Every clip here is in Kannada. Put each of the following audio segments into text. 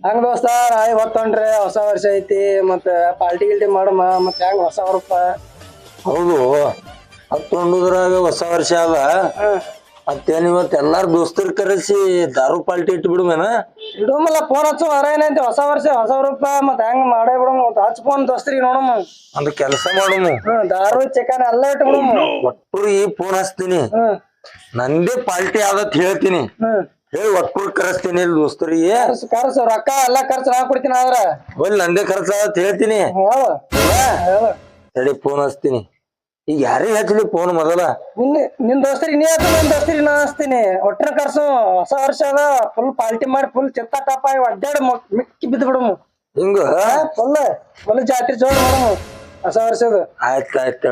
ಹಂಗ ದೋಸ್ತ ನಾಳೆ ಹೊತ್ತೊಂಡ್ರೆ ಹೊಸ ವರ್ಷ ಐತಿ ಮತ್ತ ಪಾರ್ಟಿ ಗಿಲ್ಟಿ ಮಾಡಮ್ಮ ಮತ್ತ ಹೆಂಗ ಹೊಸ ರೂಪ. ಹೌದು ಹತ್ತೊಂದುದ್ರಾಗ ಹೊಸ ವರ್ಷ ಅದ. ಮತ್ತೇನ್ ಇವತ್ ಎಲ್ಲಾರು ದೋಸ್ತರ್ ಕರೆಸಿ ದಾರು ಪಾಲ್ಟಿ ಇಟ್ಟು ಬಿಡುಮೇನ. ಇಡುಮಲ್ಲ ಫೋನ್ ಹಚ್ಚು ಏನೈತಿ ಹೊಸ ವರ್ಷ ಹೊಸ ರೂಪ ಮತ್ತ ಹೆಂಗ ಮಾಡೇ ಬಿಡಮ್ ಹಚ್ ಫೋನ್ ದೋಸ್ತ್ರಿ ನೋಡಮ್ಮ. ಒಂದು ಕೆಲಸ ಮಾಡಮು. ದಾರು ಚಿಕನ್ ಎಲ್ಲ ಇಟ್ಟು ಬಿಡಮ್. ಒಟ್ಟು ಈ ಫೋನ್ ಹಚ್ತೀನಿ ನಂದೇ ಪಾಲ್ಟಿ ಆದತ್ ಹೇಳ್ತೀನಿ. ಹೇಳಿ ಒಟ್ಟು ಕರೆಸ್ತೀನಿ ಇಲ್ಲಿ ದೋಸ್ತರಿಗೆ. ಕರ್ಸು ರೊಕ್ಕ ಎಲ್ಲಾ ಖರ್ಚು ನಾ ಕೊಡ್ತೀನಿ ಆದ್ರ ಒಲ್ ನಂದೇ ಖರ್ಚ ಆಗತ್ ಹೇಳ್ತೀನಿ. ತಡಿ ಫೋನ್ ಹಚ್ತೀನಿ. ಈಗ ಯಾರಿಗೆ ಹಚ್ಚಲಿ ಫೋನ್ ಮೊದಲ? ನಿನ್ ದೋಸ್ತರಿಗೆ ನೀ ಹಚ್ಚು ನನ್ ದೋಸ್ತರಿಗೆ ನಾ ಹಚ್ತೀನಿ. ಒಟ್ಟರ ಕರ್ಸು ಹೊಸ ವರ್ಷ ಅದ ಫುಲ್ ಪಾರ್ಟಿ ಮಾಡಿ ಫುಲ್ ಚಿತ್ತ ಟಪ್ಪ ಅಡ್ಡಾಡಿ ಮಿಕ್ಕಿ ಬಿದ್ದು ಬಿಡಮು. ಹಿಂಗ ಫುಲ್ ಜಾತ್ರೆ ಜೋರ್ ಮಾಡಮು ಹೊಸ ವರ್ಷದ. ಆಯ್ತಾಯ್ತ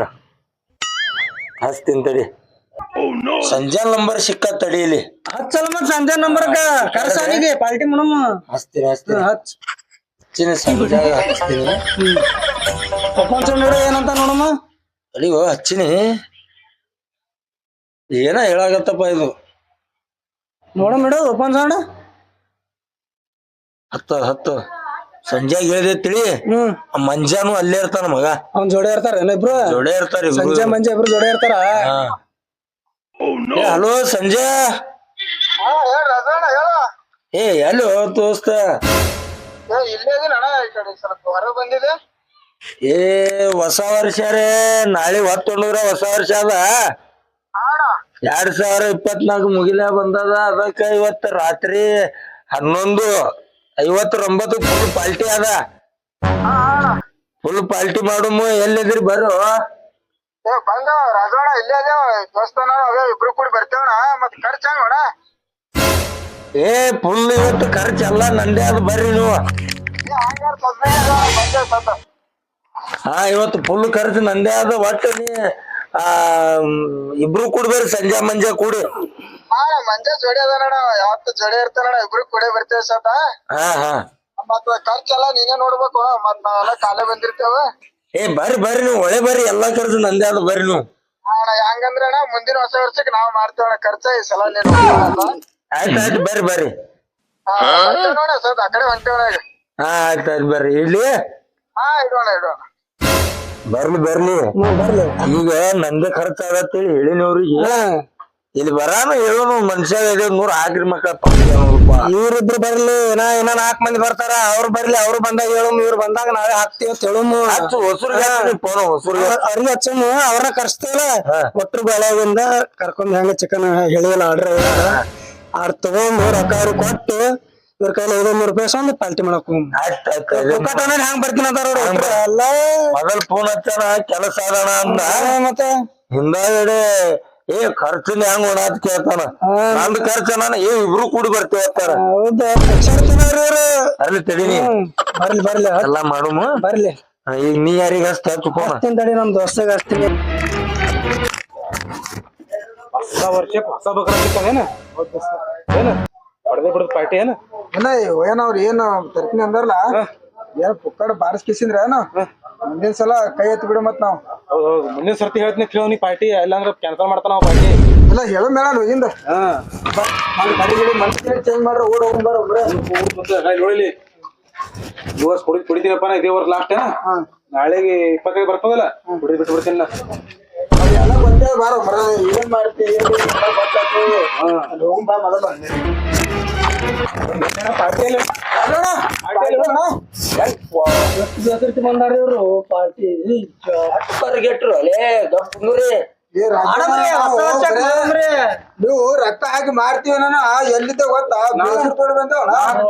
ಹಚ್ತೀನಿ ತಡಿ. ಸಂಜೆ ನಂಬರ್ ಸಿಕ್ಕ ತಡೀಲಿ. ಹಚ್ಚಲ್ಲ ಮತ್ ಸಂಜೆ ನಂಬರ್ ಕರ್ಸಾನಿಗೆ ಪಾರ್ಟಿ ಮಾಡಮ್ಮ. ಹಚ್ತೀನಿ ಹಚ್ತೀನಿ ಸಂಜೆ ಹಚ್ತೀನಿ. ನೋಡ ಏನಂತ ನೋಡಮ್ಮ. ಅಡಿಗೋ ಹಚ್ಚಿನಿ ಏನ ಹೇಳಾಗತ್ತಪ್ಪ ಇದು. ನೋಡಮ್ ಇಡು ಓಪನ್ ಸೌಂಡ್. ಹತ್ತು ಸಂಜೆಗ್ ಹೇಳಿದೆ ತಿಳಿ. ಮಂಜಾನು ಅಲ್ಲೇ ಇರ್ತಾನ ಮಗ. ಅವ್ನ್ ಜೋಡಿ ಇರ್ತಾರ ಇಬ್ರು ಜೋಡೆ ಇರ್ತಾರ ಸಂಜೆ ಮಂಜೆ ಇಬ್ರು ಜೋಡಿ ಇರ್ತಾರ. ಹಲೋ ಸಂಜೆ. ಏ ಎಲ್ಲೋ ದೋಸ್ತ? ಬಂದಿದೆ ಏ ಹೊಸ ವರ್ಷ ರೇ ನಾಳೆ ಹೊತ್ತೊಂಡ್ರ ಹೊಸ ವರ್ಷ ಅದ. 2024 ಮುಗಿಲ ಬಂದದ. ಅದಕ್ಕ ಇವತ್ತ ರಾತ್ರಿ 11:59 ಫುಲ್ ಪಾಲ್ಟಿ ಅದ. ಫುಲ್ ಪಾಲ್ಟಿ ಮಾಡುಮು. ಎಲ್ಲಿದ್ರಿ ಬರ್ರು. ಬಂದವ ರಾಜೋಣ ಇಲ್ಲೇ ಅದೇವ ದೋಸ್ತನ ಅವೇ ಇಬ್ರು ಕೂಡಿ ಬರ್ತೇವಣ. ಮತ್ ಖರ್ಚ ನೋಡ. ಏ ಫುಲ್ ಇವತ್ತು ಖರ್ಚು ಎಲ್ಲ ನಂದೇ ಅದ ಬರ್ರಿ ನೀವು. ಇವತ್ತು ಫುಲ್ ಖರ್ಚು ನಂದೇ ಅದ. ಒಟ್ಟು ನೀ ಇಬ್ರು ಕೂಡ್ಬೇರಿ ಸಂಜೆ ಮಂಜೆ ಕೂಡಿ. ಮಂಜೆ ಜೋಡಿ ಅದ ನೋಡ ಯಾವತ್ತು ಜೋಡಿ ಇರ್ತಾನ ಇಬ್ರು ಕೂಡೆ ಬರ್ತೇವ ಸತ. ಮತ್ ಖರ್ಚೆಲ್ಲ ನೀನೇ ನೋಡ್ಬೇಕು ಮತ್ ನಾವೆಲ್ಲ ಕಾಲೇ ಬಂದಿರ್ತೇವ. ಏ ಬರ್ರಿ ನೀವು ಒಳ್ಳೆ ಬರ್ರಿ ಎಲ್ಲಾ ಖರ್ಚು ನಂದೇ ಅದ ಬರ್ರಿ ನೀವು. ಹೆಂಗಂದ್ರ ಅಣ್ಣ ಮುಂದಿನ ಹೊಸ ವರ್ಷಕ್ಕೆ ನಾವ್ ಮಾಡ್ತೇವಣ್ಣ ಖರ್ಚ ಈ ಸಲ. ಆಯ್ತಾಯ್ತು ಬರ್ರಿ. ನೋಡ ಸತ್ ಆ ಕಡೆ ಹೊಂಟೇವಣ ಈಗ. ಆಯ್ತಾಯ್ತು ಬರ್ರಿ ಇಲ್ಲಿ. ಇಡೋಣ ಬರ್ಲಿ ಈಗ ನಂದೇ ಖರ್ಚ ಆಗತ್ತೇಳಿ ಹೇಳಿನಿ ಅವ್ರಿಗೆ. ಇಲ್ಲಿ ಬರಾನ ಹೇಳೋನು ಮನುಷ್ಯ 100 ಹಾಕ್ರಿ ಮಕ್ಕಳ. ಇವ್ರಿಬ್ರು ಬರ್ಲಿ ಏನ 4 ಮಂದಿ ಬರ್ತಾರ. ಅವ್ರು ಬರ್ಲಿ ಅವ್ರು ಬಂದಾಗ ಹೇಳಮ್. ಇವ್ರು ಬಂದಾಗ ನಾವೇ ಹಾಕ್ತಿವಿ ಹೇಳಮ್. ಅವ್ರಿಗೆ ಹಚ್ಚಮ್ ಅವ್ರನ್ನ ಕರ್ಸ್ತೇವಲ್ಲ. ಒಟ್ರು ಬೆಳಗಿಂದ ಕರ್ಕೊಂಡ್ ಹೆಂಗ ಚಿಕನ್ ಹೇಳಿಲ್ಲ ಆರ್ಡ್ರ್ ತಗೊಂಡು ರೊಕ್ಕ ಅವ್ರು ಕೊಟ್ಟು ಇವ್ರ ಕೈಲಿ 500 ರೂಪಾಯಿ ಒಂದು ಪಾಲ್ಟಿ ಮಾಡಕ್ ಹೆಂಗ್ ಬರ್ತೀನಿ ಅಂತಾರ. ಮೊದಲ್ ಫೋನ್ ಹಚ್ಚಣ ಕೆಲಸ ಅದಣ ಅಂದ. ಮತ್ತೆ ಹಿಂದಾಗಡೆ ಖರ್ಚಿನ ಹೆಂಗ್ ಒಣಾತ್ ಕೇಳ್ತಾನ. ನಂದ್ ಖರ್ಚ ನಾನು ಇಬ್ರು ಕೂಡಿ ಬರ್ತೇವತ್ತಾರ. ಹೌದಾ ಅಲ್ಲಿ ತಡೀನಿ ಬರ್ಲಿ ಎಲ್ಲಾ ಮಾಡುಮ ಬರ್ಲಿ. ಈಗ ನೀ ಯಾರಿಗ ಹಚ್ತೀನಿ ತಡಿ ನಮ್ ದೋಸ್ತಾಗ ಹಚ್ತೀನಿ. ಹೊಸ ವರ್ಷಕ್ಕೆ ಹೊಸ ಬಕ್ರ ಸಿಕ್ಕದೇನ ಏನ ಹೊಡೆದೇ ಬಿಡದ್ ಪಾರ್ಟಿ ಏನ ಏನವ್ರ ಏನು ತರ್ತೀನಿ ಅಂದಾರಲ್ಲ ಏನ್ ಪುಕ್ಕಡ್ ಬಾರಿಸ್ಕಿಸಿದ್ರ ಏನು ಮುಂದಿನ ಸಲ ಕೈ ಎತ್ತಿ ಬಿಡು ಮತ್ ನಾವ್. ಹೌದು ಮುಂದಿನ ಸರ್ತಿ ಹೇಳ್ತೀನಿ ಕೇಳೋ ನೀ ಪಾರ್ಟಿ ಇಲ್ಲಾಂದ್ರ ಕ್ಯಾನ್ಸಲ್ ಮಾಡ್ತಾನ ಪಾರ್ಟಿ ಎಲ್ಲ ಹೇಳೋ ಮೇಳ ಹೋಗಿಂದ. ಚೇಂಜ್ ಮಾಡ್ರ ಓಡ್ ಹೋಗ್ ನೋಡಿಲಿ ಈ ವರ್ಷ ಕುಡಿತೀನಪ್ಪ ಇದೇ ವರ್ಷ ಲಾಸ್ಟ್ ನಾಳೆಗೆ 25 ಬರ್ತದಲ್ಲ ಕುಡಿ ಬಿಟ್ಟು ಬಿಡ್ತೀನಿ ನಾ. ಎಲ್ಲ ಗೊತ್ತೇ ಬಾರ ಏನ್ ಮಾಡ್ತೀವಿ ಹೋಗ್ ಬಾ ಮೊದಲ ಬಂದಾರ ಇವ್ರು ಪಾರ್ಟಿ ಗೆಟ್ರು ಅಲ್ಲೇ ಗಪ್ರಿ. ನೀವು ರಕ್ತ ಹಾಕಿ ಮಾಡ್ತೀವಿ ನಾನು ಎಲ್ಲಿದ್ದ ಗೊತ್ತಾ 4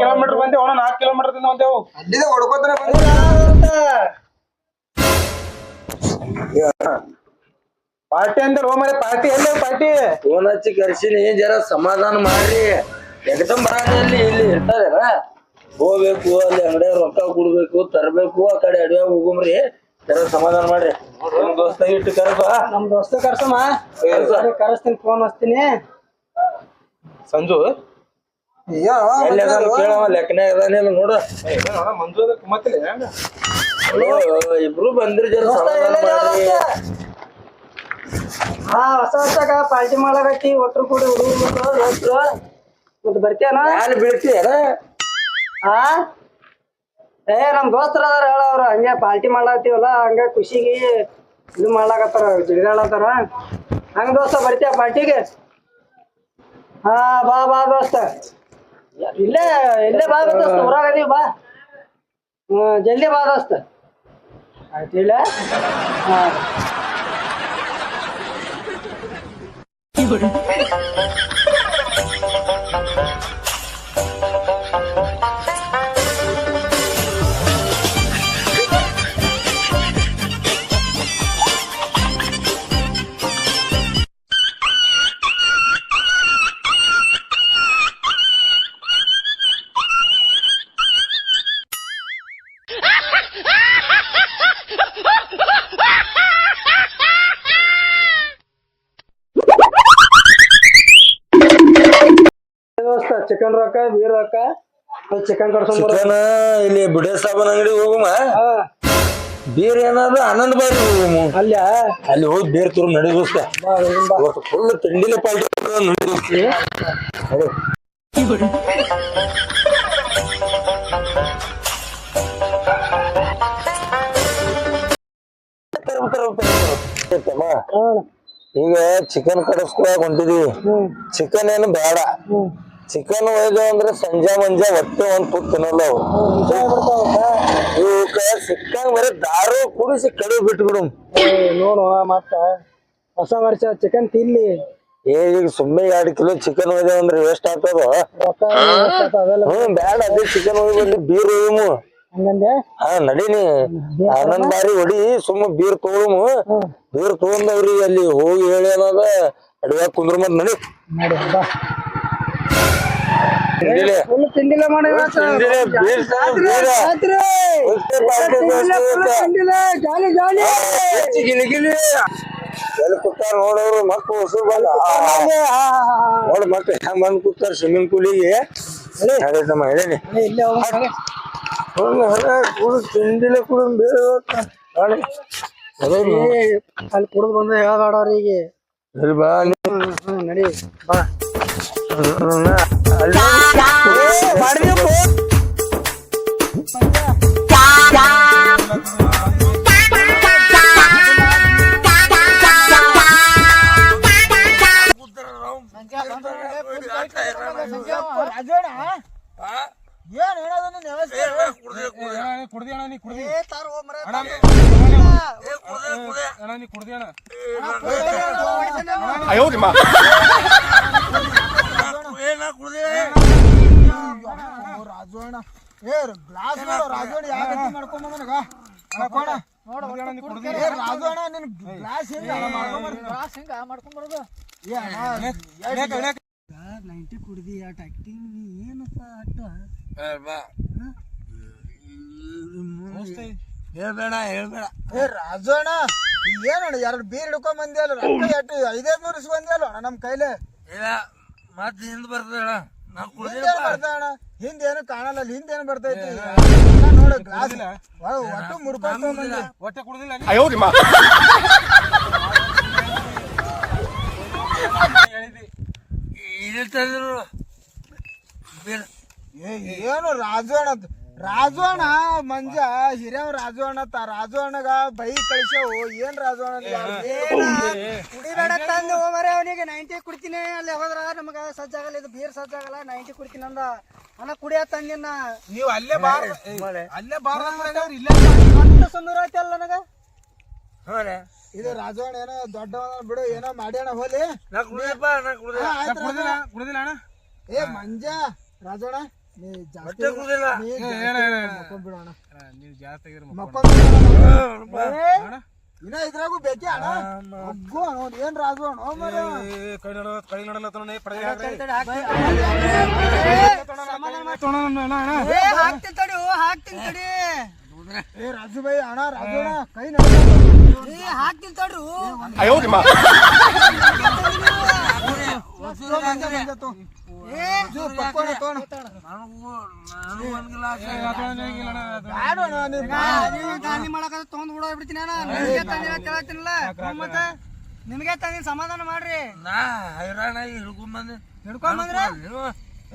ಕಿಲೋಮೀಟರ್ ಬಂದೇವ್ 4 ಕಿಲೋಮೀಟರ್ ಬಂದೇವು ಅಲ್ಲಿದ್ದ ಹೊಡ್ಕೋತಾನೆ. ಪಾರ್ಟಿ ಅಂದ್ರೆ ಹೋಮರೆ ಪಾರ್ಟಿ ಎಲ್ಲ ಪಾರ್ಟಿ ಫೋನ್ ಹಚ್ಚಿ ಕರ್ಸಿನಿ ಜರ ಸಮಾಧಾನ ಮಾಡ್ರಿ. ಎಕ್ದಮ್ ಬರಾದಲ್ಲಿ ಇಲ್ಲಿ ಇರ್ತಾರ ಹೋಗ್ಬೇಕು ಅಲ್ಲಿ ಅಂಗಡಿ ರೊಕ್ಕ ಕೊಡ್ಬೇಕು ತರ್ಬೇಕು ಆ ಕಡೆ ಅಡಿಯಾಗ ಹೋಗುಮ್ರಿ. ಜರ ಸಮಾಧಾನ ಮಾಡ್ರಿ. ದೋಸ್ತ ಇಟ್ಟು ಕರ್ಸ ನಮ್ ದೋಸ್ತ ಕರ್ಸಮ್ಮ ಕರೆಸ್ತೀನಿ ಫೋನ್ ಹಚ್ತೀನಿ. ಸಂಜು ಎಲ್ಲಿ ಕೇಳವ ಲೆಕ್ಕನೇ ಅದಾನಿಲ್ಲ ನೋಡು. ಮಂಜು ಕುಮ್ಮತ್ತಿಲ್ಲ ಇಬ್ರು ಬಂದ್ರಿ ಜರ ಸಮಾಧಾನ ಮಾಡ್ರಿ. ಹೊಸ ವರ್ಷಾಗ ಪಾರ್ಟಿ ಮಾಡಾಕತ್ತಿ ಒಟ್ರು ಕೂಡಿ ಹುಡುಗರು ಮತ್ತೆ ಬರ್ತೇನ ಯಾರು ಬೀಳ್ತೀಯನ ಆ ಏ ನಮ್ ದೋಸ್ತರ ಅದಾರ ಹೇಳ ಅವ್ರ ಹಂಗೆ ಪಾರ್ಟಿ ಮಾಡ್ಲಾತೀವಲ್ಲ ಹಂಗ ಖುಷಿಗೆ ಇದು ಮಾಡ್ಲಾಕತ್ತಾರ ಜಿಡ್ಗಾಳತ್ತಾರ ಹಂಗ ದೋಸ್ತ ಬರ್ತೀಯ ಪಾರ್ಟಿಗೆ ಹಾ ಬಾ ಬಾ ದೋಸ್ತ ಇಲ್ಲೇ ಇಲ್ಲೇ ಬಾ ದೋಸ್ತ ಊರಾಗ ಅದೀವಿ ಬಾ ಜಲ್ದಿ ಬಾ ದೋಸ್ತ ಆಯ್ತು ಇಲ್ಲ ಹಾ ದೋಸ್ತ ಚಿಕನ್ ರೊಕ್ಕ ಬೀರ್ ರೊಕ್ಕ ಚಿಕನ್ ಕಡ್ಸೊಂಬ ಚಿಕನ್ ಇಲ್ಲಿ ಬಿಡೆ ಸಾಬನ್ ಅಂಗಡಿ ಹೋಗಮ್ಮ ಬೀರ್ ಏನಾದ್ರು ಆನಂದ್ ಬಾರಿ ಹೋಗಮ್ಮ ಅಲ್ಯ ಅಲ್ಲಿ ಹೋಗಿ ಬೇರ್ ತುರು ನಡಿ ದೋಸ್ತ ಫುಲ್ ತಿಂಡಿಲೆ ಪಾಲ್ಟಿ ನಡಿ ದೋಸ್ತಿ ನಡಿ. ಈಗ ಚಿಕನ್ ಕಡಸ್ಕೊಳಕ್ ಹೊಂಟಿದೀವಿ ಚಿಕನ್ ಏನು ಬೇಡ ಚಿಕನ್ ಒಯ್ದು ಅಂದ್ರೆ ಸಂಜೆ ಮುಂಜೆ ಹೊಟ್ಟೆ ಒಂದ್ ತುತ್ತು ತಿನ್ನಲ್ಲ ಅವು ಇವಕ್ಕ ಸಿಕ್ಕಂಗ್ ಬರೀ ದಾರು ಕುಡಿಸಿ ಕಡಿ ಬಿಟ್ಬಿಡು ನೋಡು ಮತ್ತ ಹೊಸ ವರ್ಷ ಚಿಕನ್ ತಿನ್ಲಿ ಈಗ ಸುಮ್ಮನೆ 2 ಕಿಲೋ ಚಿಕನ್ ಒಯ್ದೇವ್ ಅಂದ್ರೆ ವೇಸ್ಟ್ ಆಗ್ತದ ರೊಕ್ಕ ಅವೆಲ್ಲ ಬ್ಯಾಡ ಅದೇ ಚಿಕನ್ ಒಯ್ದು ಬಂದು ಬೀರ್ ಒಯ್ಯಮು ಹಂಗಂದೆ ಹಾ ನಡೀನಿ ಆನಂದ್ ಬಾರಿ ಹೊಡಿ ಸುಮ್ಮ ಬೀರ್ ತಗೊಳಮು ಬೀರ್ ತಗೊಂಡವ್ರಿಗೆ ಅಲ್ಲಿ ಹೋಗಿ ಹೇಳಿ ಅನ್ನೋದ ಅಡ್ಯಾಗ ಕುಂದ್ರ ಮತ್ ನಡಿ ನೋಡಿ ಬಾ ತಿಂಡಿಲೆ ಫುಲ್ ತಿಂಡಿಲ್ಲ ಮಾಡಿ ಬೀರ್ ಜಾಲಿ ಜಾಲಿ ಗಿಲಿ ಗಿಲಿ ಎಲ್ಲಿ ಕೂತಾರ ನೋಡವ್ರು ಮಕ್ಕಳು ಹೊಸ ಬಂದ ನೋಡ್ ಮಕ್ಳು ಹೆಂಗ್ ಬಂದ್ ಕೂತಾರ ಸ್ವಿಮ್ಮಿಂಗ್ ಪೂಲಿಗೆ ನಮ್ಮ ಹೇಳೇನಿ ಇಲ್ಲೇ ಕುಡು ತಿಂಡಿಲೆ ಕುಡು ಬೇರೆ ಅಲ್ಲಿ ಕುಡಿದು ಬಂದ ಹೇಳ್ಬೇಡ ಅವ್ರಿಗೆ ಬಾ ನಡಿ ಬಾ ರಾಜೋಣ ಏ ಗ್ಲಾಸ್ ರಾಜೋಣ ಯಾಕೆ ಮಾಡ್ಕೊಂಡ್ ನನಗ ರಾಜೋಣ ನಿನ್ ಗ್ಲಾಸ್ ಮಾಡ್ಕೊಂಡ್ ಬರೋದು 90 ಕುಡ್ದಿ ಆಟ ಆಕ್ಟಿಂಗ್ ಏನಪ್ಪ ಆಟ ಹೇಳ್ಬೇಡ ಹೇಳ್ಬೇಡ ಏ ರಾಜೋಣ ಏನಣ್ಣ 2 ಬೀರ್ ಹಿಡ್ಕೊಂಡ್ ಬಂದಿ ಅಲ್ಲ ರೊಕ್ಕ ಎಷ್ಟು 500 ಇಸ್ಕೊಂಡಿ ಅಲ್ಲ ನಮ್ ಕೈಲಿ ಇಲ್ಲ ಮತ್ತೆ ಹಿಂದ್ ಬರ್ತದ ಬರ್ತಾಣ ಹಿಂದೇನು ಕಾಣಲ್ಲ ಹಿಂದೇನು ಬರ್ತೈತಿ ನೋಡ ಗ್ಲಾಸ್ ಒಟ್ಟು ಮುರ್ಕೊಂಡು ಹೊಟ್ಟೆ ಕುಡ್ದಿಲ್ಲ ಏನು ರಾಜೋಣ ಮಂಜ ಹಿರಿಯವ್ ರಾಜೋಣ ರಾಜೋಣಗ ಬೈ ಕಳಿಸವು ಏನ್ ರಾಜೋಣ ಕುಡಿಬೇಡ ತಂದು ಮರೆ ಅವನಿಗೆ 90 ಕುಡ್ತೀನಿ ಅಲ್ಲಿ ಹೋದ್ರ ನಮಗ ಸಜ್ಜಾಗಲ್ಲ ಇದು ಬೀರ್ ಸಜ್ಜಾಗಲ್ಲ 90 ಕುಡ್ತೀನಿ ಅಂದ ಅನ್ನ ಕುಡಿಯ ತಂದಿನ ನೀವು ಅಲ್ಲೇ ಬಾರ ಸುಂದರ ಐತಿ ಅಲ್ಲ ನನಗ ಇದು ರಾಜೋಣ ಏನೋ ದೊಡ್ಡ ಬಿಡು ಏನೋ ಮಾಡ್ಯಾಣ ಹೋಲಿ ಕುಡ್ದಿಲ್ಲ ಅಣ್ಣ ಏ ಮಂಜ ರಾಜೋಣ ನೀ ಜಾಸ್ತಿ ಬಿಡೋಣ ನೀವು ಜಾಸ್ತಿ ಇನ್ನ ಇದ್ರಾಗೂ ಬೇಕಿ ಅಣ್ಣ ಒಗ್ಗು ನೋಡಿ ಏನ್ ರಾಜು ಅಣ್ಣ ಕೈ ನಡಲ್ಲ ಹಾಕ್ತೀನಿ ತಡಿ ಏ ರಾಜು ಬೈ ಅಣ್ಣ ರಾಜು ಅಣ್ಣ ಕೈ ಹಾಕ್ತೀನಿ ತಡ್ರು ನಿಮ್ಗೆ ತಂದಿನ ಸಮಾಧಾನ ಮಾಡ್ರಿ ನಾ ಹೈರಾಣ ಹಿಡ್ಕೊಂಡ್ ಹಿಡ್ಕೊಂಡ್ ಬಂದ್ರ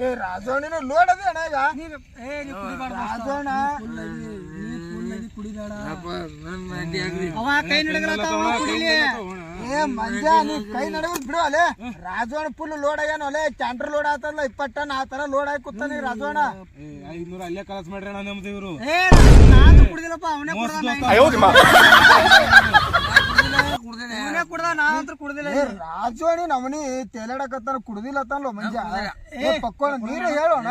ಏ ರಾಜೋಣಿನ ಲೋಡ್ ಅದೇ ಅಣ್ಣ ಈಗ ರಾಜೋಣ ಏ ಮಂಜ ನೀ ಕೈ ನಡಗದ್ ಬಿಡು ಅಲೆ ರಾಜೋಣ ಫುಲ್ ಲೋಡ್ ಆಗ್ಯಾನ ಅಲೆ ಕ್ಯಾಂಟರ್ ಲೋಡ್ ಆತಲ್ಲ 20 ಟನ್ ಆ ತರ ಲೋಡ್ ಆಗಿ ಕೂತಾನೆ ರಾಜೋಣ 500 ಅಲ್ಲೇ ಕಲಸ್ ಮಾಡ್ರಿ ಅಣ್ಣ ನಮ್ದು ಇವ್ರು ನಾನು ಕುಡಿದಿಲ್ಲಪ್ಪ ಅವನೇ ರಾಜೋಣಿ ನಮನಿ ತೇಲಾಡಕತ್ತಾನ ಕುಡ್ದಿಲ್ಲ ತಾನಲ್ಲ ಮಂಜ ಏ ಪಕ್ಕೋಣ ನೀರು ಹೇಳೋಣ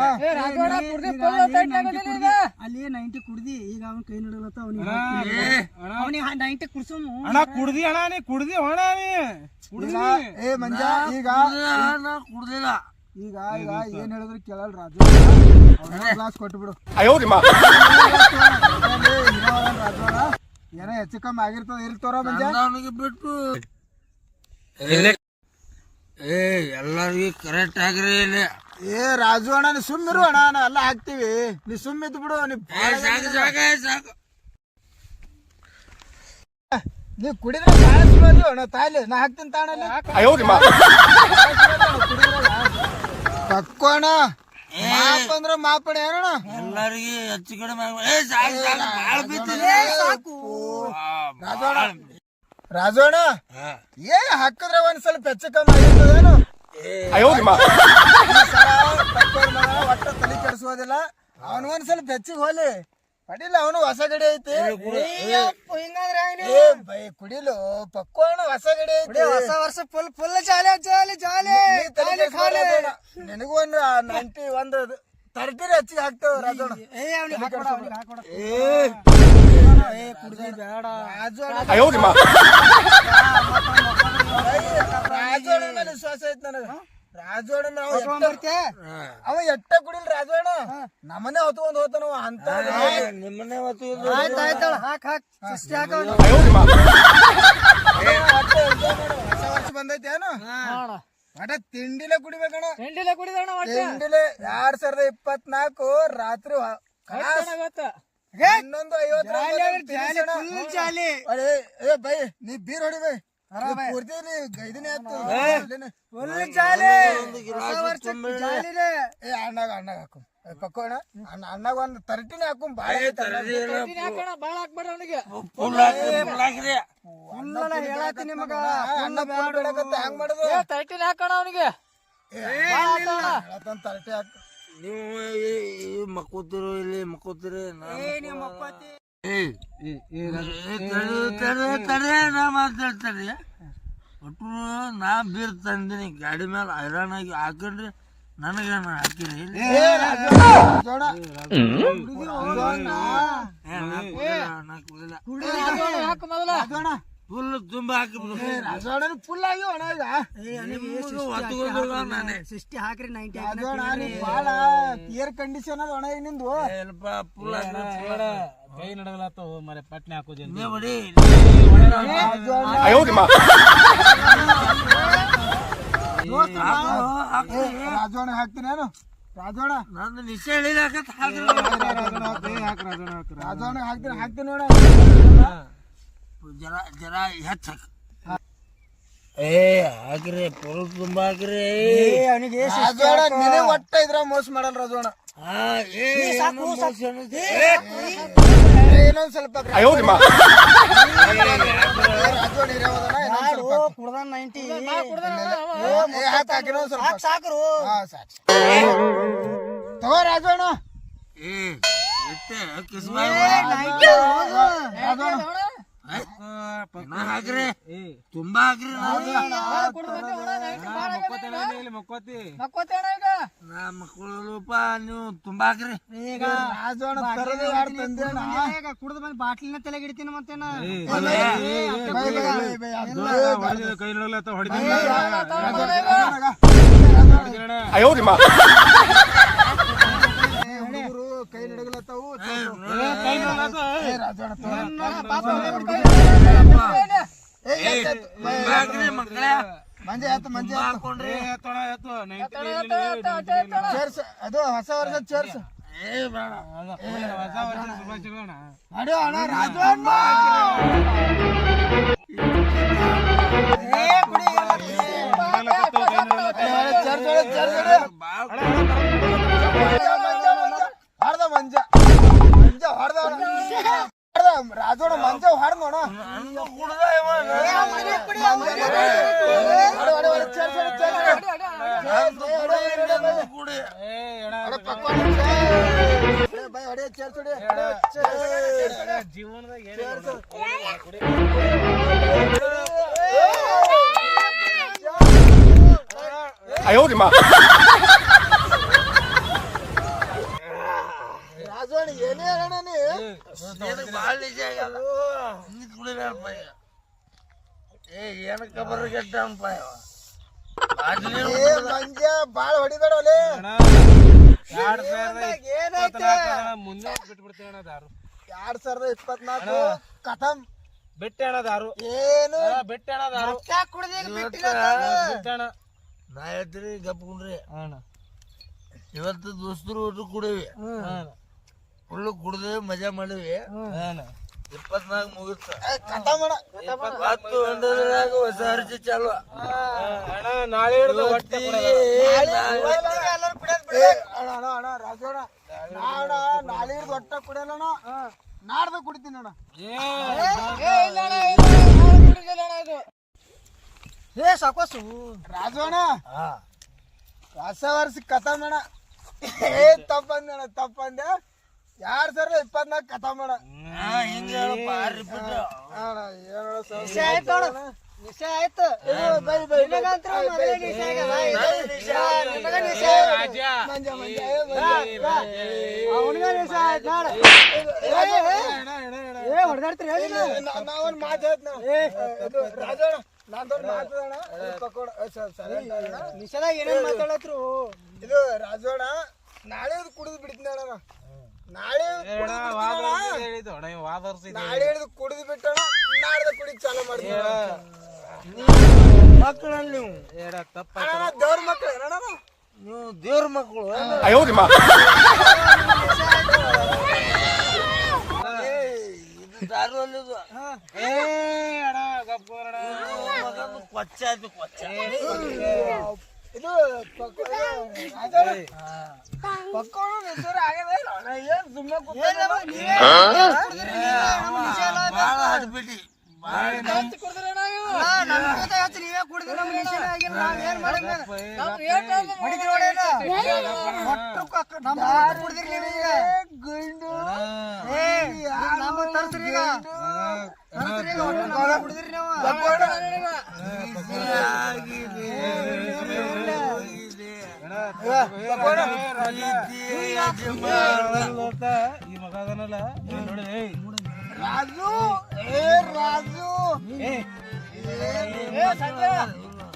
ಅಲ್ಲಿ 90 ಕುಡ್ದಿ ಈಗ ಅವ್ನ ಕೈ ನಡಲತ್ತ ಅವನಿಗೆ 90 ಕುಡ್ಸೋನು ಅಣ್ಣ ಕುಡ್ದಿ ಅಣ್ಣ ನೀ ಕುಡ್ದಿ ಅಣ್ಣ ನೀ ಏ ಮಂಜ ಈಗ ಕುಡ್ದಿಲ್ಲ ಈಗ ಈಗ ಏನ್ ಹೇಳಿದ್ರು ಕೇಳಲ್ ರಾಜು ಗ್ಲಾಸ್ ಕೊಟ್ಬಿಡು ಏನೋ ಹೆಚ್ಚು ಕಮ್ಮಿ ಆಗಿರ್ತದ ಇರ್ತವ್ರ ಮಂಜ ಅವನಿಗೆ ಬಿಟ್ಟು ಎಲ್ಲರಿಗೂ ಕರೆಕ್ಟ್ ಆಗ್ರಿ ಇಲ್ಲಿ ಏ ರಾಜು ಅಣ್ಣ ನೀ ಸುಮ್ಮಿರು ಅಣ್ಣ ನಾ ಎಲ್ಲ ಹಾಕ್ತಿವಿ ನೀ ಸುಮ್ಮಿದ್ ಬಿಡು ನೀ ಕುಡಿದ್ರೆ ಕಾಯಿಸ್ಬೋದು ಅಣ್ಣ ತಾಯಿಲಿ ನಾ ಹಾಕ್ತೀನಿ ತಾಣಲ್ಲಿ ತಕ್ಕೋಣ ಮಾಪ್ ಅಂದ್ರ ಮಾಪಣ ಏನಣ್ಣ ಎಲ್ಲರಿಗೂ ಹೆಚ್ಚು ಕಡಿಮೆ ರಾಜೋಣ ಏ ಹಾಕಿದ್ರೆ ಒಂದ್ ಸ್ವಲ್ಪ ಹೆಚ್ಚು ಕಮ್ಮಿ ಆಗಿರ್ತದೇನು ಒಟ್ಟ ತಲೆ ಕೆಡಿಸೋದಿಲ್ಲ ಅವನು ಒಂದ್ ಸ್ವಲ್ಪ ಹೆಚ್ಚಿಗೆ ಹೋಲಿ ಅಡಿಲ್ಲ ಅವನು ಹೊಸ ಗಡಿ ಐತಿ ಏ ಬೈ ಕುಡಿಲು ಪಕ್ಕೋಣ ಹೊಸ ಗಡಿ ಐತಿ ಹೊಸ ವರ್ಷ ಫುಲ್ ಫುಲ್ ಜಾಲಿ ಜಾಲಿ ಜಾಲಿ ನಿನಗೂ ಒಂದು 90 ಒಂದು 30 ಹೆಚ್ಚಿಗೆ ಹಾಕ್ತೇವ ರಾಜೋಣ ರಾಜೋಣ ಮೇಲೆ ವಿಶ್ವಾಸ ಐತಿ ನನಗ ರಾಜೋಣ ಅವ ಎಟ್ಟ ಕುಡಿಲ್ ರಾಜೋಣ ನಮ್ಮನೆ ಹೊತ್ಕೊಂಡ್ ಹೋತಾನವ ಅಂತ ನಿಮ್ಮನೆ ಹೊತ್ತು ಹೊಸ ವರ್ಷ ಬಂದೈತಿ ಏನು ಒಟ ತಿಂಡಿಲೆ ಕುಡಿಬೇಕಣ ತಿಂಡಿಲೆ 2024 ರಾತ್ರಿ 11:50 ಏ ಬೈ ನೀ ಬೀರ್ ಹೊಡಿ ಬೈ ಪೂರ್ತಿ ಇದನ್ನೇ ಏ ಅಣ್ಣಾಗ ಹಾಕು ಪಕ್ಕೋಣ ಅಣ್ಣಾಗ ಒಂದ್ 30 ಹಾಕು ಬಾಳ ನಿಮಗ ಅಣ್ಣ ಹ್ಯಾಂಗ್ ಮಾಡುದು 30 ಹಾಕೋಣ ಅವನಿಗೆ 30 ಹಾಕು ನೀವು ಮಕ್ಕೋತಿರೋ ಇಲ್ಲಿ ಮಕ್ಕೋತಿರಿ ನಾ ಮಾತಾಡ್ತಾರಿ ಒಟ್ಟು ನಾ ಬೀರ್ ತಂದಿನಿ ಗಾಡಿ ಮೇಲೆ ಹೈರಾಣಾಗಿ ಹಾಕೊಂಡ್ರಿ ನನಗೇನು ಹಾಕಿರಿ ಫುಲ್ ತುಂಬಾ ಹಾಕಿಬಿಡು ಫುಲ್ ಆಗಿ ಸಿಸ್ಟಿ ಹಾಕ್ರಿ 90 ಬಾಳ ಏರ್ ಕಂಡೀಷನ್ ಅದ ಒಣ ನಿಂದು ಫುಲ್ ಕೈ ನಡಗಲತ್ತ ಮರೆ ಪಟ್ನೆ ಹಾಕೋದು ಬಡಿ ರಾಜೋಣ ಹಾಕ್ತೀನಿ ನಾನು ರಾಜೋಣ ನಂದು ನಿಶ್ಚಯ ಹೇಳಿದ ರಾಜೋಣ ಹಾಕ್ತೀನಿ ನೋಡ ಜರ ಹೆಚ್ಚ ಏ ಹಾಕ್ರಿ ಪುಲ್ ತುಂಬಾ ಹಾಕ್ರಿ ಒಟ್ಟ ಇದ್ರ ಮೋಸ ಮಾಡಲ್ ರಾಜೋಣ ಇನ್ನೊಂದ್ ಸ್ವಲ್ಪ ಸಾಕ್ರು ತಗೋ ರಾಜೋಣ ಹಾಕ್ರಿ ತುಂಬಾ ಹಾಕ್ರಿ ನಾ ಮಕ್ಕಳಪ್ಪ ನೀವು ತುಂಬಾ ಹಾಕ್ರಿ ರಾಜೋಣ ಕುಡ್ದು ಬಂದು ಬಾಟ್ಲಿನ ತಲೆಗೆ ಹಿಡಿತೀನಿ ಮತ್ತೇನ ಕೈ ನಡಗಲತ್ತ ಹೊಡಿದ ಕೈ ನಡಗಲತ್ತವು ಮಕ್ಕಳ ಮಂಜೆ ಹಾಕೊಂಡ್ರಿ ಚೇರ್ಸ್ ಅದು ಹೊಸ ವರ್ಷ ಚೇರ್ಸ್ ಹೊಸ ವರ್ಷ ಶುಭಾಶಯಗಳಣ್ಣ ಅಡೋ ಅಣ್ಣ ರಾಜಣ್ಣ ಚೇರ್ಸ್ ರಾಜವಾಣಿ ಏನೇ ಹೇಳೋಣ ನೀ ಬಾಳ ನಿಜ ಆಗಲ್ಲ ಕುಡಿರಪ್ಪ ಏನಕ್ಕ ಬರ್ಗೆಟ್ಟ ಮಂಜ ಬಾಳ ಹೊಡಿಬೇಡ ಒಲೆ ಮುಂದೆ ಬಿಟ್ಬಿಡ್ತೀವಿ ಅಣ್ಣ ದಾರು 2024 ಕಥಮ್ ಬಿಟ್ಟೆ ಅಣ್ಣ ದಾರು ಏನು ಬಿಟ್ಟೆ ಅಣ್ಣ ದಾರು ಬಿಟ್ಟಿಲ್ಲ ಬಿಟ್ಟೆ ಅಣ್ಣ ನಾ ಹೇಳ್ತೀರಿ ಗಪ್ಕೊಂಡ್ರಿ ಅಣ್ಣ ಇವತ್ತು ದೋಸ್ತರು ಊಟ ಕುಡಿವಿ ಫುಲ್ಲು ಕುಡ್ದೇವಿ ಮಜಾ ಮಾಡಿವಿ 24 ಮುಗಿತ ಕಥಮ್ ಅಣ್ಣ ಹತ್ತು ಗಂಟೆದಾಗ ಹೊಸ ಅರ್ಜಿ ಚಾಲು ಅಣ್ಣ ನಾಳೆ ಹಿಡ್ದು ಹೊಟ್ಟೆ ಅಣ್ಣ ರಾಜೋಣ ನಾಳೆ ಹಿಡ್ದು ಒಟ್ಟ ಕುಡಿಯಲ್ಲ ನಾಡ್ದ ಕುಡಿತೀನಿ ಅಣ್ಣ ಸಾಕೋಸು ರಾಜೋಣ ಹೊಸ ವರ್ಷ ಕಥಮ್ ಅಣ್ಣ ತಪ್ಪಂದೆ ಅಣ್ಣ ತಪ್ಪಂದೆ 2024 ಕಥಮ್ ಅಣ್ಣ ಹಿಂಗೆ ಅಣ್ಣ ಏನು ನಿಶೆ ಆಯ್ತು ನಾವೊಂದು ಮಾತು ಹೇಳ್ತೀನಿ ರಾಜೋಣ ನಾನ್ ಮಾತಾಡೋಣ ನಿಶೆದಾಗ ಏನೇನು ಮಾತಾಡತ್ರು ಇದು ರಾಜೋಣ ನಾಳೆ ಕುಡಿದು ಬಿಡ್ತೀನಿ ಅಣ್ಣ ನಾಳೆ ಹಿಡಿದು ಕುಡಿದು ಬಿಟ್ಟಣ ನಾಡ್ದ ಕುಡಿ ಚಾಲು ಮಾಡ್ತೀವಿ ಮಕ್ಕಳಲ್ಲಿ ನೀವು ದೇವ್ರ ಮಕ್ಕಳು ಏನಣ್ಣ ನೀವು ದೇವ್ರ ಮಕ್ಕಳು ಇದು ದಾರು ಅಲ್ಲಿದು ಕೊಚ್ಚ ಆಯ್ತು ಕೊಚ್ಚ ಇದು ಪಕ್ಕೋಣ ಆಗ್ಯದ ಏನ್ ಸುಮ್ಮನೆ ಭಾಳ ಹಡ್ಬಿಟ್ಟಿ ನೀವೇ ಕುಡಿದ್ರೆ ಈ ಮಗ ಅದನಲ್ಲ ನೋಡಿ ರಾಜು ರಾಜು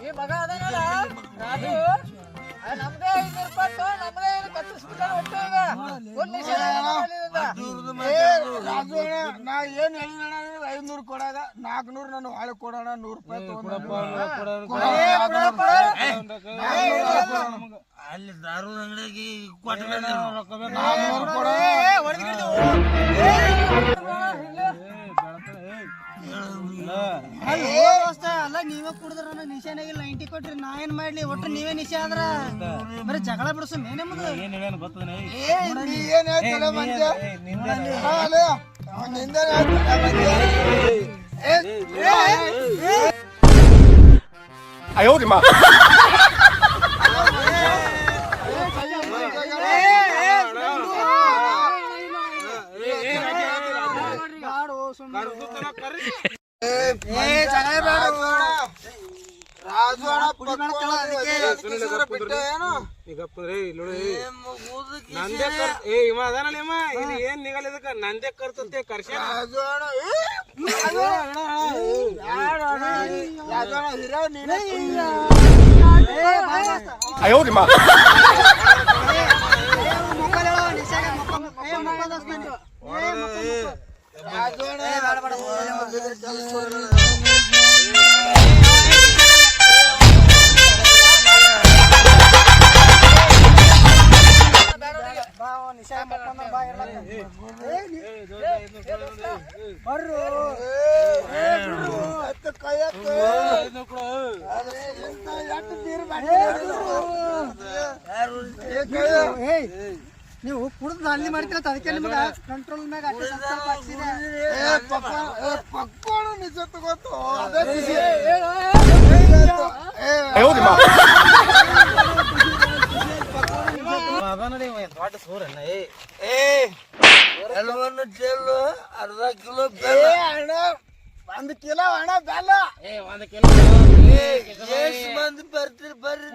ಈ ಮಗ ಅದನಲ್ಲ ರಾಜು ನಮ್ದೇ 500 ರೂಪಾಯಿ ನಮ್ದೇ ಕತ್ತಿಸ್ಬಿಟ್ಟ ರಾಜು ನಾ ಏನ್ ಹೇಳಿನ 500 ಕೊಡಾಗ 400 ನಾನು ಹಾಳು ಕೊಡೋಣ 100 ರೂಪಾಯಿ ಅಲ್ಲಿ ದಾರು ಅಂಗಡಿಗೆ ಕೊಟ್ಟ ಅಲ್ಲ ನೀವೇ ಕುಡಿದ್ರ ನಿಶಾನಾಗಿ 90 ಕೊಟ್ರಿ ನಾ ಏನ್ ಮಾಡ್ಲಿ ಒಟ್ಟು ನೀವೇ ನಿಶೆ ಆದ್ರ ಬರೀ ಜಗಳ ಬಿಡಿಸು ನೇನೆ ಮುದ ಏನ್ ಹೇಳ ಬರ್ತದೆ ಏನ್ ಹೇಳ್ತಾರ ಮಂಜ ಅಯ್ಯೋ ನಿಮ್ಮ ರಾಜು ನಂದೇ ಇವ ಅದಾನಲ್ಲ ಇವ ಇಲ್ಲಿ ಏನ್ ನಿಗಲಿದಕ್ಕ ನಂದೇ ಕರ್ತಂತೆ ಕರ್ಸ ಅಯ್ಯೋ ನಿಮ್ಮ ನೀವು ಕುಡಿದು ದಾಂಧಲಿ ಮಾಡ್ತೀರ ಅದಕ್ಕೆ ನಿಮ್ಗೆ ಕಂಟ್ರೋಲ್ ಮ್ಯಾಗ ಪಕ್ಕೋಣ ನಿಜ ತಗೋತು ಎಲ್ಲವನ್ನು ಚೆಲ್ಲು ಅರ್ಧ ಕಿಲೋ ಬೆಲ್ಲ ಅಣ್ಣ 1 ಕಿಲೋ ಅಣ್ಣ ಬೆಲ್ಲ ಎಷ್ಟು ಮಂದಿ ಬರ್ತೀರಿ ಬರ್ರಿ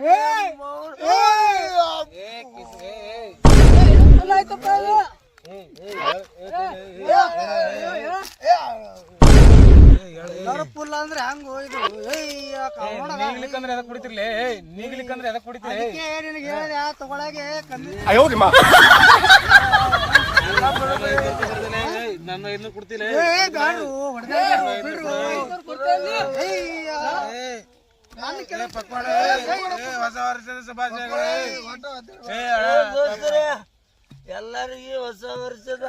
ಫುಲ್ ಅಂದ್ರೆ ಹಂಗ ಇದು ನೀಗ್ಲಿಕ್ಕಂದ್ರೆ ಎದಕ್ ಕುಡಿತಿರ್ಲಿ ನೀಗ್ಲಿಕ್ಕಂದ್ರೆ ಎದಕ್ ಕುಡಿತೀರಿ ನಿನಗೆ ಹೇಳಿದೆ ತಗೊಳಗೆ ಕಮ್ಮಿ ನನ್ನ ಇನ್ನು ಕುಡ್ತಿಲ್ಲ ಹೊಸ ವರ್ಷದ ಶುಭಾಶಯಗಳು ಎಲ್ಲರಿಗೂ ಹೊಸ ವರ್ಷದ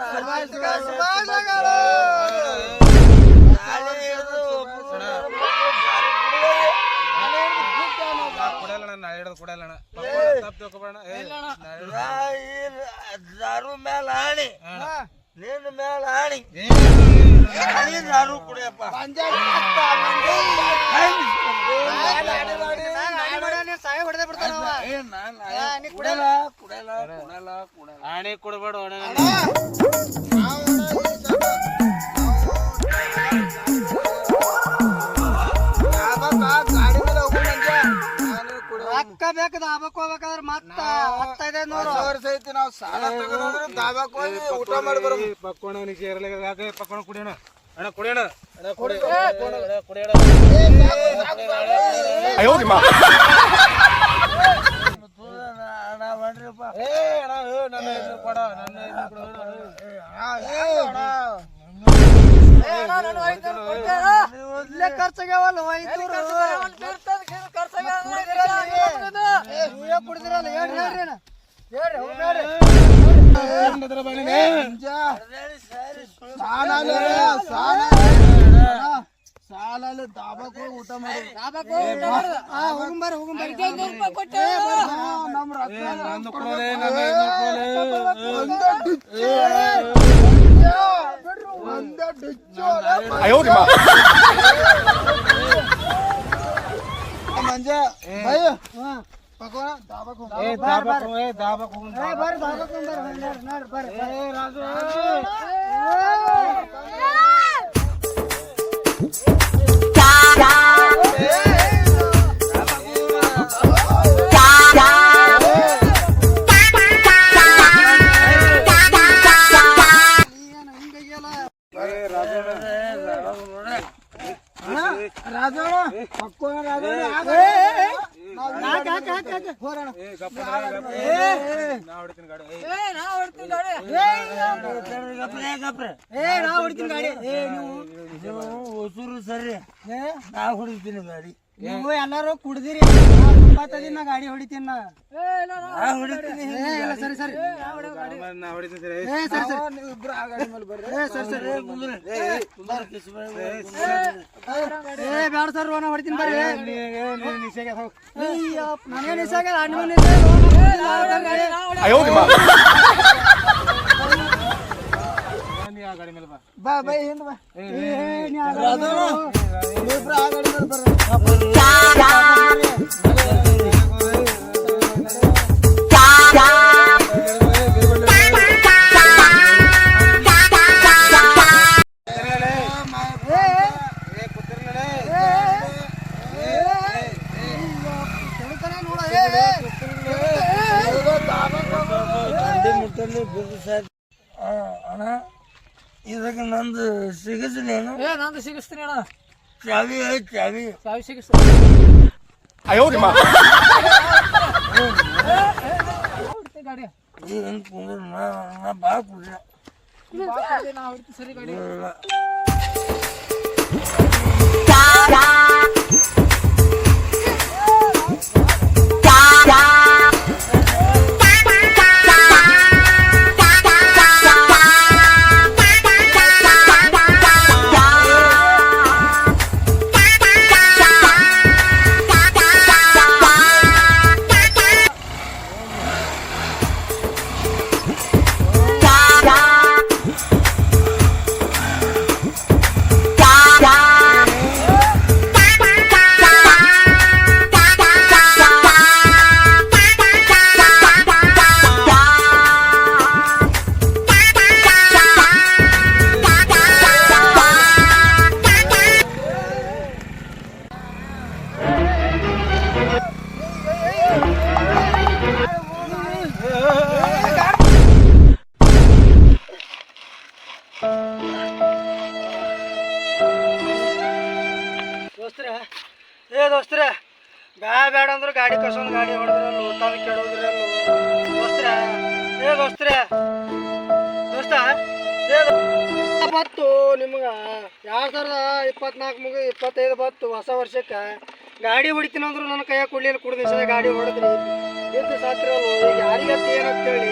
ಕುಡಿಯಲ್ಲ ತಪ್ಪು ತಿಳ್ಕೊಬೇಡ ದಾರು ಮೇಲೆ ಆಣಿ ನಿನ್ನ ಮೇಲೆ ಆಣಿ ದಾರು ಕುಡಿಯಪ್ಪ ಸಾಯ ಹೊಡೆದ ಬಿಡ್ತಾನ ಕುಡಲ್ಲ ಕುಡಲ್ಲ ಕುಡಲ್ಲ ಕುಡಲ್ಲ ಆಣೆ ಕೊಡಬೇಡ ರೊಕ್ಕ ಬೇಕು ದಾಬಕ್ ಹೋಗ್ಬೇಕಾದ್ರೆ ಮತ್ತ 1500 ವರ್ಷ ಐತಿ ನಾವು ಸಾಲ ತಗೊಂಡ್ರೆ ದಾಬಾಕ್ ಹೋಗಿ ಊಟ ಮಾಡಿ ಬರೋ ಪಕ್ಕೋಣ ಸೇರಲಿಕ್ಕೆ ಪಕ್ಕೋಣ ಕುಡಿಯೋಣ ಅಣ್ಣ ಕುಡಿಯೋಣ ಅಣ್ಣ ಕುಡಿಯೋಣ ಖರ್ಚಾಗ್ಯಾವಲ್ಲ ಕುಡಿದಿರಲ್ಲ ಸಾಲಲ್ಲಿ ದಾಬಾಕ್ ಹೋಗಿ ಊಟ ಮಾಡಿ ನಮ್ ಮಂಜ ಪಕೋಣ ದಾಬಾಕ್ ರಾಜೋಣ ಪಕ್ಕೋಣ ರಾಜೋಣ ಹೊಸೂರು ಸರಿ ನಾ ಹೊಡಿತೀನಿ ಗಾಡಿ ನೀವು ಎಲ್ಲಾರು ಕುಡ್ದಿರಿ ನಾ ಗಾಡಿ ಹೊಡಿತೀನಿ ನಾ ಹೊಡಿತೀನಿ ಸರಿ ಸರಿ ಇಬ್ರು ಆ ಗಾಡಿ ಮೇಲೆ ಬರ್ರಿ ಬ್ಯಾಡ ಸರ್ ರೋನ ಹೊಡಿತೀನಿ ಬರ್ರಿ ನನಗೆ ನಿಸಾಗ ಗಾಡಿ ಮೇಲೆ ಬಾ ಬಾ ಬೈ ಹಿಂದ್ ಬಾ ಇಬ್ರು ಆ ಗಾಡಿ ಮೇಲೆ ಬರ್ರಿ ಅಣ್ಣ ಇದಕ್ಕೆ ನಂದು ಸಿಗಿಸ್ಲೇನು ನಂದು ಸಿಗಿಸ್ತೀನಿ ಅಣ್ಣ ಚಾವಿ ಚಾವಿ ಸಾವಿ ಸಿಗಿಸ್ತೀನಿ ಗಾಡಿ ಏನು ಕುಂದ್ರ ನಾ ಭಾಳ ಕುಡ್ರ ನಾ ಹೊಡಿತೀನಿ ಸರಿ ಗಾಡಿ ದೋಸ್ತ್ರ ಬೇಡ ಅಂದ್ರೆ ಗಾಡಿ ಕಸೊಂದು ಗಾಡಿ ಹೊಡೆದ್ರಲ್ಲು ತಾನು ಕೆಡೋದ್ರಲ್ಲು ದೋಸ್ತ್ರ ದೋಸ್ತ್ರ ದೋಸ್ತ ಬತ್ತು ನಿಮ್ಗೆ 2024 ಮುಗಿ 25 ಬತ್ತು ಹೊಸ ವರ್ಷಕ್ಕೆ ಗಾಡಿ ಹೊಡಿತೀನಿ ಅಂದ್ರು ನನ್ನ ಕೈಯಾಗ ಕೊಡ್ಲಿಲ್ಲ ಕುಡ್ದು ಗಾಡಿ ಹೊಡೆದ್ರಿ ಎಷ್ಟು ಸಾತ್ರಲ್ಲು ಈಗ ಯಾರಿಗತ್ತೆ ಏನಂತೇಳಿ